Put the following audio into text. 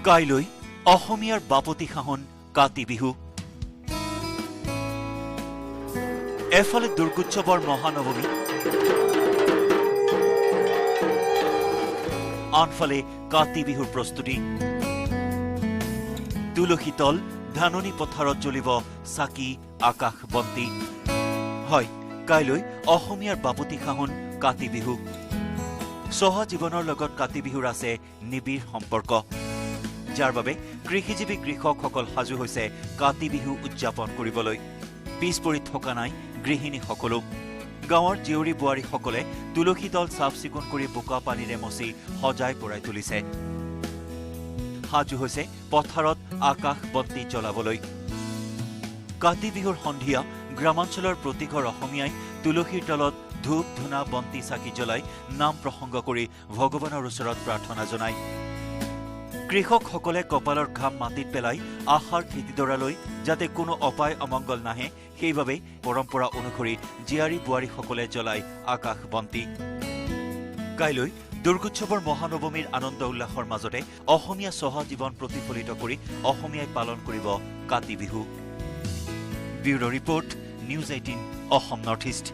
কাইলৈ অসমীয়াৰ বাপতি সাহোন কাতি বিহু। এফালে দুৰ্গোৎসৱৰ মহানৱমী, আনফালে কাতি বিহুৰ প্ৰস্তুতি। তুলসী তল, ধাননি পথাৰত জ্বলিব চাকি, আকাশ বন্তি। হয়, কাইলৈ অসমীয়াৰ বাপতি সাহোন কাতি বিহু। চহা জীৱনৰ লগত কাতি বিহুৰ আছে নিবিড় সম্পৰ্ক, যাৰ বাবে কৃষিজীৱী কৃষকসকল সাজু হৈছে কাতি বিহু উদযাপন কৰিবলৈ। পিছ পৰি থকা নাই গৃহিণীসকলো। গাঁৱৰ জীয়ৰী বোৱাৰীসকলে তুলসী তল চাফ চিকুণ কৰি বোকা পানীৰে মচি সজাই পৰাই তুলিছে। সাজু হৈছে পথাৰত আকাশ বন্তি জ্বলাবলৈ। কাতি বিহুৰ সন্ধিয়া গ্ৰামাঞ্চলৰ প্ৰতিঘৰ অসমীয়াই তুলসীৰ তলত ধূপ ধূনা বন্তি চাকি জ্বলাই নাম প্ৰসংগ কৰি ভগৱানৰ ওচৰত প্ৰাৰ্থনা জনায়। কৃষকসকলে কপালৰ ঘাম মাটিত পেলাই আশাৰ খেতিডৰালৈ যাতে কোনো অপায় অমংগল নাহে, সেইবাবে পৰম্পৰা অনুসৰি জীয়াৰী বোৱাৰীসকলে জ্বলায় আকাশ বন্তি। কাইলৈ দুৰ্গোৎসৱৰ মহানৱমীৰ আনন্দ উল্লাসৰ মাজতে অসমীয়া চহা জীৱন প্ৰতিফলিত কৰি অসমীয়াই পালন কৰিব Kati Bihu. Bureau' report, news 18 Assam north east.